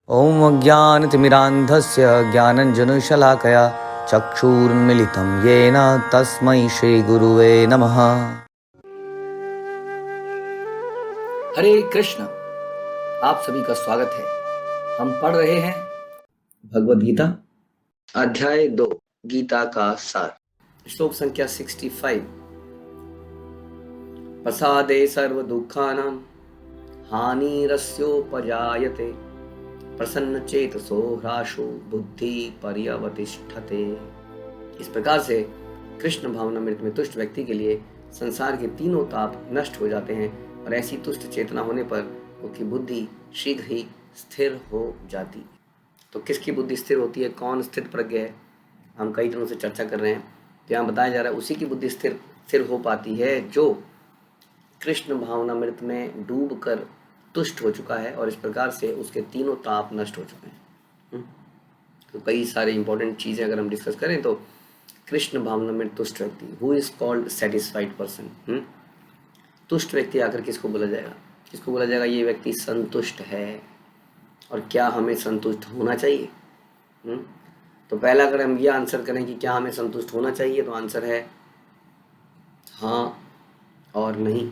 ॐ अज्ञानतिमिरान्धस्य ज्ञानञ्जनशलाकया चक्षुरुन्मिलितं येन तस्मै श्रीगुरुवे नमः। हरे कृष्ण। आप सभी का स्वागत है। हम पढ़ रहे हैं भगवद गीता अध्याय 2 गीता का सार, श्लोक संख्या 65। प्रसादे सर्व दुखानां हानिरस्योपजायते प्रसन्न चेतसो ह्रासो बुद्धि पर्यवतिष्ठते। इस प्रकार से कृष्ण भावनामृत में तुष्ट व्यक्ति के लिए संसार के तीनों ताप नष्ट हो जाते हैं और ऐसी तुष्ट चेतना होने पर उसकी बुद्धि शीघ्र ही स्थिर हो जाती है। तो किसकी बुद्धि स्थिर होती है, कौन स्थिर प्रज्ञ है, हम कई दिनों से चर्चा कर रहे हैं। तो यहाँ बताया जा रहा है उसी की बुद्धि स्थिर हो पाती है जो कृष्ण भावनामृत में डूब कर तुष्ट हो चुका है और इस प्रकार से उसके तीनों ताप नष्ट हो चुके हैं। तो कई सारे इंपॉर्टेंट चीज़ें अगर हम डिस्कस करें तो कृष्ण भावनामृत तुष्ट व्यक्ति, who is called satisfied person. तुष्ट व्यक्ति आकर किसको बोला जाएगा? किसको बोला जाएगा ये व्यक्ति संतुष्ट है। और क्या हमें संतुष्ट होना चाहिए? तो पहला अगर हम ये आंसर करें कि क्या हमें संतुष्ट होना चाहिए, तो आंसर है हाँ और नहीं।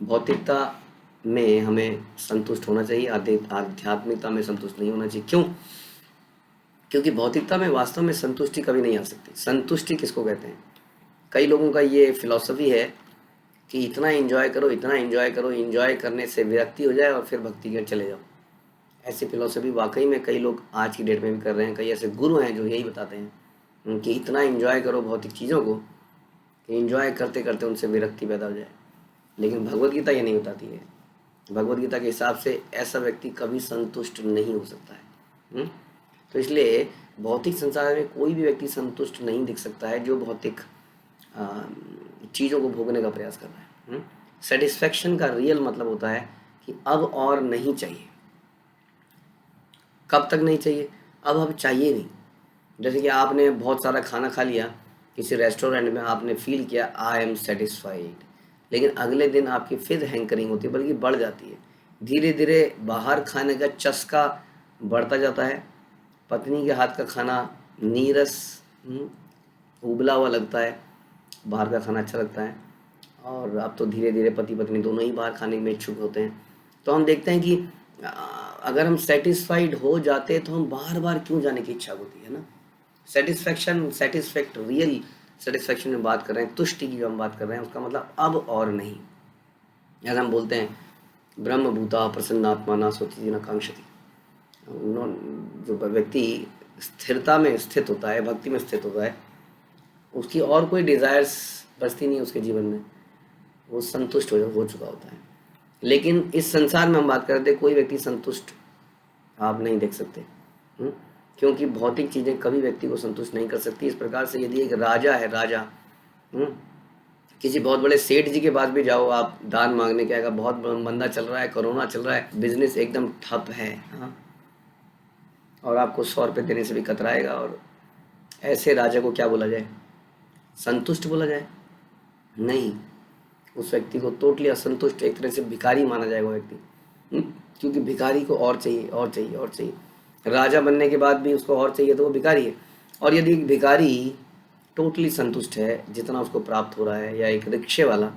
भौतिकता में हमें संतुष्ट होना चाहिए, आध्यात्मिकता में संतुष्ट नहीं होना चाहिए। क्यों? क्योंकि भौतिकता में वास्तव में संतुष्टि कभी नहीं आ सकती। संतुष्टि किसको कहते हैं? कई लोगों का ये फिलॉसफी है कि इतना एंजॉय करो, इतना एंजॉय करो, एंजॉय करने से विरक्ति हो जाए और फिर भक्ति के चले जाओ। ऐसी फिलॉसफी वाकई में कई लोग आज की डेट में भी कर रहे हैं। कई ऐसे गुरु हैं जो यही बताते हैं कि इतना एंजॉय करो भौतिक चीज़ों को कि एंजॉय करते करते उनसे विरक्ति पैदा हो जाए। लेकिन भगवद गीता ये नहीं बताती है। भगवद गीता के हिसाब से ऐसा व्यक्ति कभी संतुष्ट नहीं हो सकता है। तो इसलिए भौतिक संसार में कोई भी व्यक्ति संतुष्ट नहीं दिख सकता है जो भौतिक चीज़ों को भोगने का प्रयास कर रहा है। सेटिस्फैक्शन का रियल मतलब होता है कि अब और नहीं चाहिए। कब तक नहीं चाहिए? अब चाहिए नहीं। जैसे कि आपने बहुत सारा खाना खा लिया किसी रेस्टोरेंट में, आपने फील किया आई एम सेटिस्फाइड, लेकिन अगले दिन आपकी फिर हैंकरिंग होती है, बल्कि बढ़ जाती है। धीरे धीरे बाहर खाने का चस्का बढ़ता जाता है। पत्नी के हाथ का खाना नीरस उबला हुआ लगता है, बाहर का खाना अच्छा लगता है। और अब तो धीरे धीरे पति पत्नी दोनों ही बाहर खाने में इच्छुक होते हैं। तो हम देखते हैं कि अगर हम सेटिस्फाइड हो जाते तो हम बार बार क्यों जाने की इच्छा होती है ना। रियल सेटिस्फैक्शन में बात कर रहे हैं, तुष्टि की जो हम बात कर रहे हैं, उसका मतलब अब और नहीं। जैसे हम बोलते हैं ब्रह्म भूता प्रसन्नात्मा ना सोची न कांक्षति। जो व्यक्ति स्थिरता में स्थित होता है, भक्ति में स्थित होता है, उसकी और कोई डिज़ायर्स बचती नहीं उसके जीवन में, वो संतुष्ट हो चुका होता है। लेकिन इस संसार में हम बात कर रहे थे, कोई व्यक्ति संतुष्ट आप नहीं देख सकते। क्योंकि भौतिक चीज़ें कभी व्यक्ति को संतुष्ट नहीं कर सकती। इस प्रकार से यदि एक राजा है, राजा किसी बहुत बड़े सेठ जी के पास भी जाओ आप दान मांगने के, आएगा बहुत मंदा चल रहा है, कोरोना चल रहा है, बिजनेस एकदम ठप है, और आपको 100 रुपये देने से भी कतराएगा, और ऐसे राजा को क्या बोला जाए? संतुष्ट बोला जाए? नहीं, उस व्यक्ति को टोटली असंतुष्ट, एक तरह से भिखारी माना जाएगा वो व्यक्ति। क्योंकि भिखारी को और चाहिए और चाहिए और चाहिए। राजा बनने के बाद भी उसको और चाहिए, तो वो भिखारी है। और यदि एक भिखारी टोटली संतुष्ट है जितना उसको प्राप्त हो रहा है, या एक रिक्शे वाला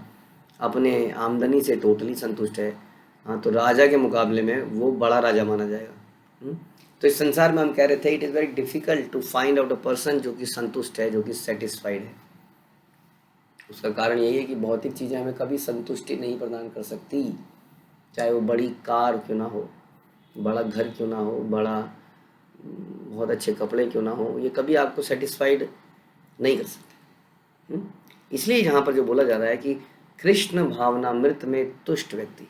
अपने आमदनी से टोटली संतुष्ट है, तो राजा के मुकाबले में वो बड़ा राजा माना जाएगा। तो इस संसार में हम कह रहे थे it is very difficult to find out a person जो कि संतुष्ट है, जो कि सेटिस्फाइड है। उसका कारण यही है कि भौतिक चीज़ें हमें कभी संतुष्टि नहीं प्रदान कर सकती। चाहे वो बड़ी कार क्यों ना हो, बड़ा घर क्यों ना हो, बड़ा बहुत अच्छे कपड़े क्यों ना हो, ये कभी आपको सेटिस्फाइड नहीं कर सकते। इसलिए यहाँ पर जो बोला जा रहा है कि कृष्ण भावनामृत में तुष्ट व्यक्ति,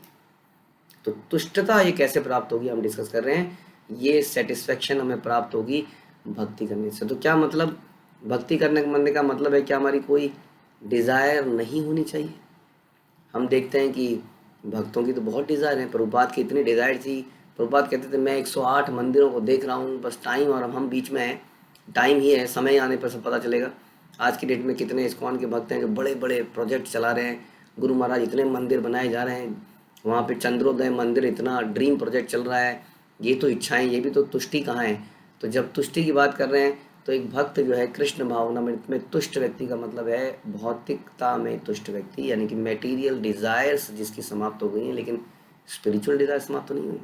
तो तुष्टता ये कैसे प्राप्त होगी हम डिस्कस कर रहे हैं। ये सेटिस्फैक्शन हमें प्राप्त होगी भक्ति करने से। तो क्या मतलब भक्ति करने का मतलब है क्या हमारी कोई डिज़ायर नहीं होनी चाहिए? हम देखते हैं कि भक्तों की तो बहुत डिज़ायर है। प्रभुपाद की इतनी डिज़ायर थी, प्रभुपाद कहते थे मैं 108 मंदिरों को देख रहा हूँ, बस टाइम और हम बीच में हैं, टाइम ही है, समय आने पर सब पता चलेगा। आज की डेट में कितने इस्कॉन के भक्त हैं जो बड़े बड़े प्रोजेक्ट चला रहे हैं। गुरु महाराज इतने मंदिर बनाए जा रहे हैं, वहाँ पे चंद्रोदय मंदिर इतना ड्रीम प्रोजेक्ट चल रहा है, ये तो इच्छाएं, ये भी तो तुष्टि कहाँ है। तो जब तुष्टि की बात कर रहे हैं तो एक भक्त जो है कृष्ण भावनामृत में तुष्ट व्यक्ति का मतलब है भौतिकता में तुष्ट व्यक्ति, यानी कि मेटीरियल डिजायर्स जिसकी समाप्त हो गई हैं, लेकिन स्पिरिचुअल डिजायर समाप्त तो नहीं हुई।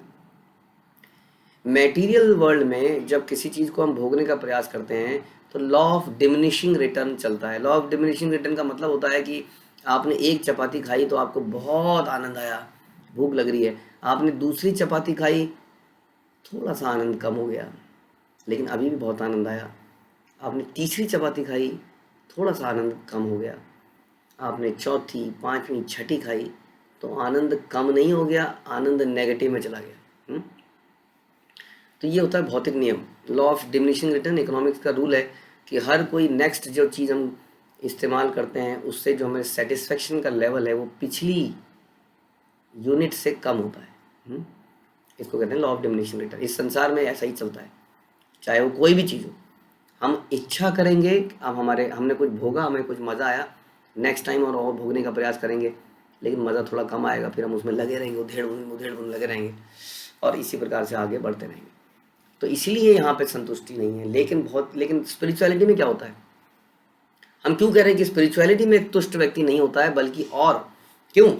मेटीरियल वर्ल्ड में जब किसी चीज़ को हम भोगने का प्रयास करते हैं तो लॉ ऑफ डिमिनिशिंग रिटर्न चलता है। लॉ ऑफ डिमिनिशिंग रिटर्न का मतलब होता है कि आपने एक चपाती खाई तो आपको बहुत आनंद आया, भूख लग रही है। आपने दूसरी चपाती खाई, थोड़ा सा आनंद कम हो गया लेकिन अभी भी बहुत आनंद आया। आपने तीसरी चपाती खाई, थोड़ा सा आनंद कम हो गया। आपने चौथी, पांचवी, छठी खाई तो आनंद कम नहीं हो गया, आनंद नेगेटिव में चला गया। तो ये होता है भौतिक नियम, law of diminishing return. Economics का रूल है कि हर कोई नेक्स्ट जो चीज़ हम इस्तेमाल करते हैं उससे जो हमें सेटिस्फेक्शन का लेवल है वो पिछली यूनिट से कम होता है। इसको कहते हैं लॉ ऑफ डिमिनिशिंग रिटर्न। इस संसार में ऐसा ही चलता है, चाहे वो कोई भी चीज़ हो। हम इच्छा करेंगे, अब हमने कुछ भोगा, हमें कुछ मज़ा आया, नेक्स्ट टाइम और भोगने का प्रयास करेंगे लेकिन मज़ा थोड़ा कम आएगा, फिर हम उसमें लगे रहेंगे, उधेड़ बुन लगे रहेंगे और इसी प्रकार से आगे बढ़ते रहेंगे। तो इसलिए यहाँ पे संतुष्टि नहीं है। लेकिन स्पिरिचुअलिटी में क्या होता है, हम क्यों कह रहे हैं कि स्पिरिचुअलिटी में एक तुष्ट व्यक्ति नहीं होता है, बल्कि और क्यों?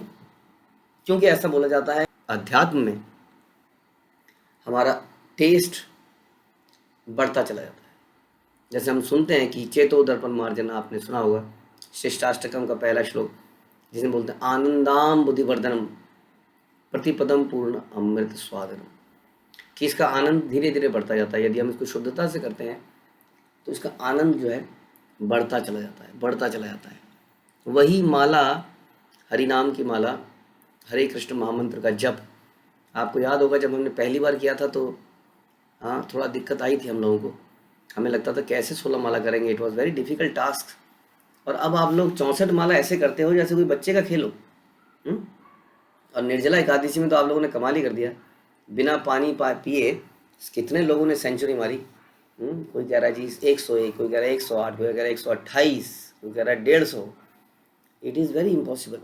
क्योंकि ऐसा बोला जाता है अध्यात्म में हमारा टेस्ट बढ़ता चला जाता है। जैसे हम सुनते हैं कि चेतो दर्पण मार्जन, आपने सुना होगा शिष्टाष्टकम का पहला श्लोक, जिसमें बोलते हैं आनंदाम बुद्धिवर्धनम प्रतिपदम पूर्ण अमृत स्वादनम, कि इसका आनंद धीरे धीरे बढ़ता जाता है। यदि हम इसको शुद्धता से करते हैं तो इसका आनंद जो है बढ़ता चला जाता है। वही माला, हरि नाम की माला, हरे कृष्ण महामंत्र का जप, आपको याद होगा जब हमने पहली बार किया था तो हाँ थोड़ा दिक्कत आई थी हम लोगों को, हमें लगता था कैसे 16 माला करेंगे, it was very difficult task. और अब आप लोग 64 माला ऐसे करते हो जैसे कोई बच्चे का खेल हो। और निर्जला एकादशी में तो आप लोगों ने कमाल ही कर दिया, बिना पानी पिए कितने लोगों ने सेंचुरी मारी। कोई कह रहा है जी 101, कोई कह रहा है 108, कोई कह रहा है 128, कोई कह रहा है 150। It is very impossible.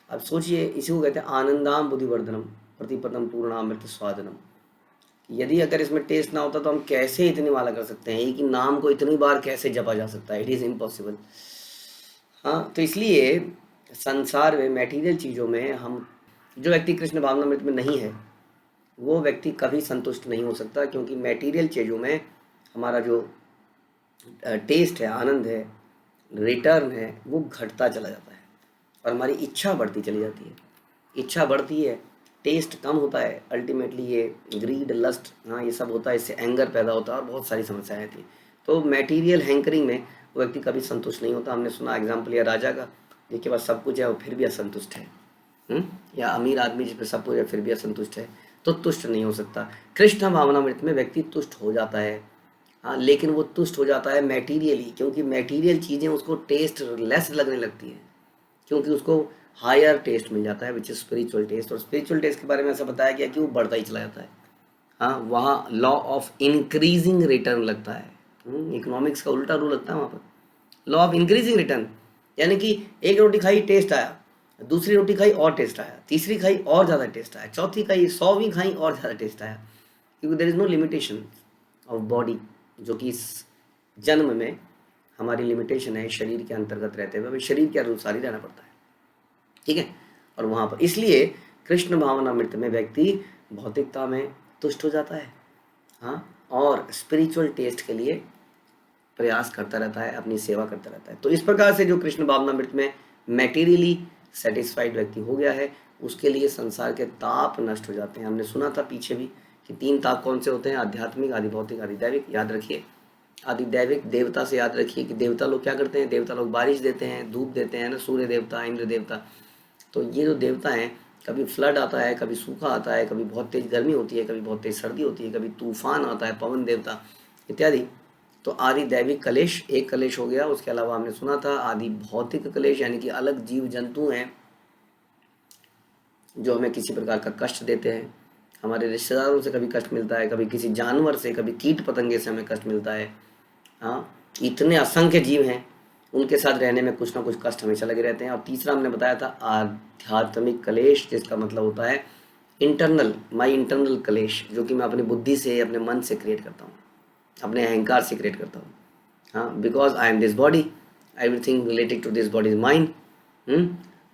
अब सोचिए, इसी को कहते हैं आनंदाम बुद्धिवर्धनम प्रतिपदम पूर्णामृत स्वादनम। यदि अगर इसमें टेस्ट ना होता तो हम कैसे इतनी माला कर सकते हैं, एक ही नाम को इतनी बार कैसे जपा जा सकता है, इट इज़ इम्पॉसिबल। हाँ, तो इसलिए संसार में मटेरियल चीज़ों में हम, जो व्यक्ति कृष्ण भावनामृत में नहीं है वो व्यक्ति कभी संतुष्ट नहीं हो सकता, क्योंकि मटेरियल चीज़ों में हमारा जो टेस्ट है, आनंद है, रिटर्न है, वो घटता चला जाता है और हमारी इच्छा बढ़ती चली जाती है। इच्छा बढ़ती है, टेस्ट कम होता है, अल्टीमेटली ये ग्रीड, लस्ट, हाँ ये सब होता है, इससे एंगर पैदा होता है और बहुत सारी समस्याएं आती हैं। तो मटेरियल हैंकरिंग में वो व्यक्ति कभी संतुष्ट नहीं होता। हमने सुना एग्जाम्पल या राजा का, जिसके पास सब कुछ है वो फिर भी असंतुष्ट है, या अमीर आदमी जिस पे सब कुछ है फिर भी असंतुष्ट है, तो तुष्ट नहीं हो सकता। कृष्ण भावनामृत में व्यक्ति तुष्ट हो जाता है, हाँ, लेकिन वो तुष्ट हो जाता है मेटीरियली, क्योंकि मेटीरियल चीज़ें उसको टेस्ट लेस लगने लगती हैं, क्योंकि उसको हायर टेस्ट मिल जाता है विच इज स्पिरिचुअल टेस्ट। और स्पिरिचुअल टेस्ट के बारे में ऐसा बताया गया कि वो बढ़ता ही चला जाता है। हाँ, वहाँ लॉ ऑफ इंक्रीजिंग रिटर्न लगता है। इकोनॉमिक्स का उल्टा रूल लगता है वहाँ पर, लॉ ऑफ इंक्रीजिंग रिटर्न, यानी कि एक रोटी खाई टेस्ट आया, दूसरी रोटी खाई और टेस्ट आया, तीसरी खाई और ज़्यादा टेस्ट आया, चौथी खाई, 100वीं खाई और ज़्यादा टेस्ट आया, क्योंकि there is no limitation of body, जो कि इस जन्म में हमारी लिमिटेशन है शरीर के अंतर्गत रहते हुए, हमें शरीर के अनुसार ही रहना पड़ता है, ठीक है। और वहाँ पर इसलिए कृष्ण भावनामृत में व्यक्ति भौतिकता में तुष्ट हो जाता है, हाँ, और स्पिरिचुअल टेस्ट के लिए प्रयास करता रहता है, अपनी सेवा करता रहता है। तो इस प्रकार से जो कृष्ण भावनामृत में मैटेरियली सेटिस्फाइड व्यक्ति हो गया है, उसके लिए संसार के ताप नष्ट हो जाते हैं। हमने सुना था पीछे भी कि 3 ताप कौन से होते हैं, आध्यात्मिक, आदि भौतिक, आदि दैविक। याद रखिए, आदि दैविक देवता से याद रखिए कि देवता लोग क्या करते हैं, देवता लोग बारिश देते हैं, धूप देते हैं ना, सूर्य देवता, इंद्र देवता। तो ये जो देवता हैं, कभी फ्लड आता है, कभी सूखा आता है, कभी बहुत तेज गर्मी होती है, कभी बहुत तेज सर्दी होती है, कभी तूफान आता है, पवन देवता इत्यादि। तो आदि दैविक कलेश एक कलेश हो गया। उसके अलावा हमने सुना था आदि भौतिक कलेश, यानी कि अलग जीव जंतु हैं जो हमें किसी प्रकार का कष्ट देते हैं। हमारे रिश्तेदारों से कभी कष्ट मिलता है, कभी किसी जानवर से, कभी कीट पतंगे से हमें कष्ट मिलता है। हाँ, इतने असंख्य जीव हैं, उनके साथ रहने में कुछ ना कुछ कष्ट हमेशा लगे रहते हैं। और तीसरा हमने बताया था आध्यात्मिक कलेश, जिसका मतलब होता है इंटरनल, माई इंटरनल कलेश, जो कि मैं अपनी बुद्धि से, अपने मन से क्रिएट करता हूँ, अपने अहंकार से क्रिएट करता हूँ। हाँ, because I am this body, everything related to this body is mind,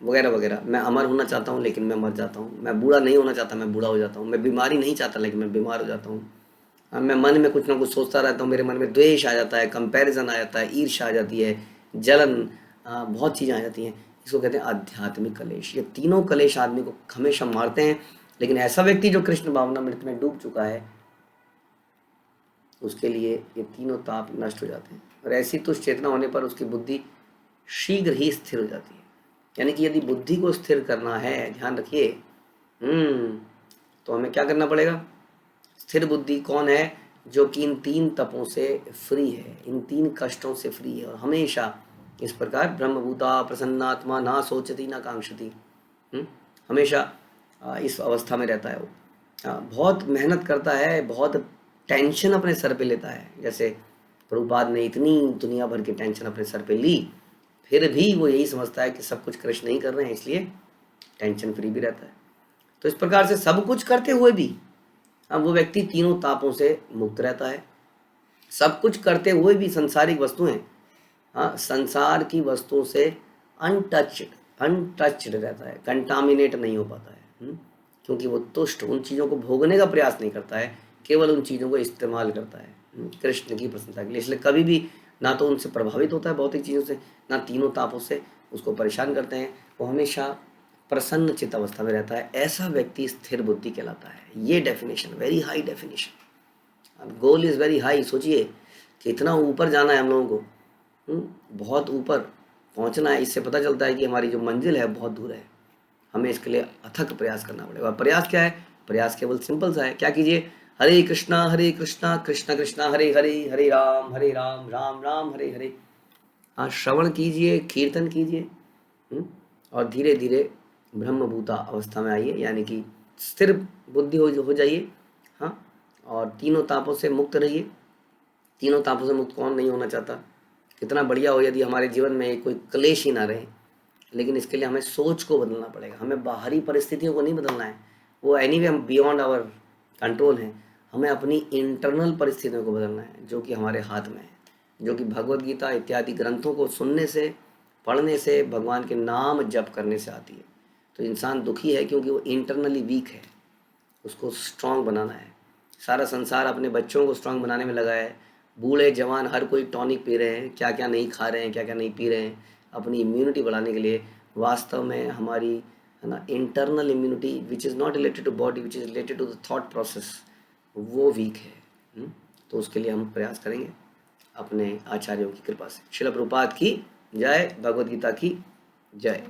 वगैरह वगैरह। मैं अमर होना चाहता हूँ लेकिन मैं मर जाता हूँ, मैं बूढ़ा नहीं होना चाहता, मैं बूढ़ा हो जाता हूँ, मैं बीमारी नहीं चाहता लेकिन मैं बीमार हो जाता हूँ। हाँ, मैं मन में कुछ ना कुछ सोचता रहता हूँ, मेरे मन में द्वेष आ जाता है, कंपैरिजन आ जाता है, ईर्ष्या आ जाती है, जलन, बहुत चीज़ें आ जाती हैं। इसको कहते हैं आध्यात्मिक कलेश। ये तीनों कलेश आदमी को हमेशा मारते हैं। लेकिन ऐसा व्यक्ति जो कृष्ण भावनामृत में डूब चुका है, उसके लिए ये तीनों ताप नष्ट हो जाते हैं, और ऐसी तुष्ट चेतना होने पर उसकी बुद्धि शीघ्र ही स्थिर हो जाती है। यानी कि यदि बुद्धि को स्थिर करना है, ध्यान रखिए, तो हमें क्या करना पड़ेगा? स्थिर बुद्धि कौन है? जो कि इन तीन तपों से फ्री है, इन तीन कष्टों से फ्री है, और हमेशा इस प्रकार ब्रह्मभूता प्रसन्नात्मा ना सोचती ना कांक्षती, हमेशा इस अवस्था में रहता है वो। बहुत मेहनत करता है, बहुत टेंशन अपने सर पे लेता है। जैसे प्रभुपाद ने इतनी दुनिया भर की टेंशन अपने सर पे ली, फिर भी वो यही समझता है कि सब कुछ कृष्ण नहीं कर रहे हैं, इसलिए टेंशन फ्री भी रहता है। तो इस प्रकार से सब कुछ करते हुए भी अब वो व्यक्ति तीनों तापों से मुक्त रहता है। सब कुछ करते हुए भी संसारिक वस्तुएं, हाँ, संसार की वस्तुओं से अनटच्ड रहता है, कंटामिनेट नहीं हो पाता है, क्योंकि वो तुष्ट उन चीज़ों को भोगने का प्रयास नहीं करता है, केवल उन चीज़ों को इस्तेमाल करता है कृष्ण की प्रसन्नता के लिए। इसलिए कभी भी ना तो उनसे प्रभावित होता है भौतिक चीज़ों से, ना तीनों तापों से उसको परेशान करते हैं। वो हमेशा प्रसन्न चित्त अवस्था में रहता है। ऐसा व्यक्ति स्थिर बुद्धि कहलाता है। ये डेफिनेशन, वेरी हाई डेफिनेशन। अब गोल इज़ वेरी हाई। सोचिए कितना ऊपर जाना है हम लोगों को, बहुत ऊपर पहुंचना है। इससे पता चलता है कि हमारी जो मंजिल है बहुत दूर है। हमें इसके लिए अथक प्रयास करना पड़ेगा। प्रयास क्या है? प्रयास केवल सिंपल सा है। क्या कीजिए? हरे कृष्णा कृष्णा कृष्णा हरे हरे, हरे राम राम राम हरे हरे। हाँ, श्रवण कीजिए, कीर्तन कीजिए, और धीरे धीरे ब्रह्मभूता अवस्था में आइए, यानी कि स्थिर बुद्धि हो जाइए। हाँ, और तीनों तापों से मुक्त रहिए। तीनों तापों से मुक्त कौन नहीं होना चाहता? कितना बढ़िया हो यदि हमारे जीवन में कोई क्लेश ही ना रहे। लेकिन इसके लिए हमें सोच को बदलना पड़ेगा। हमें बाहरी परिस्थितियों को नहीं बदलना है, वो एनीवे हम बियॉन्ड आवर कंट्रोल हैं। हमें अपनी इंटरनल परिस्थितियों को बदलना है, जो कि हमारे हाथ में है, जो कि भगवत गीता इत्यादि ग्रंथों को सुनने से, पढ़ने से, भगवान के नाम जप करने से आती है। तो इंसान दुखी है क्योंकि वो इंटरनली वीक है, उसको स्ट्रांग बनाना है। सारा संसार अपने बच्चों को स्ट्रांग बनाने में लगा है। बूढ़े जवान हर कोई टॉनिक पी रहे हैं, क्या क्या नहीं खा रहे हैं, क्या क्या नहीं पी रहे हैं अपनी इम्यूनिटी बढ़ाने के लिए। वास्तव में हमारी, है ना, internal immunity which is not related to body, which is related to the thought process, वो वीक है। तो उसके लिए हम प्रयास करेंगे अपने आचार्यों की कृपा से। श्रील प्रभुपाद की जय, भगवद गीता की जय।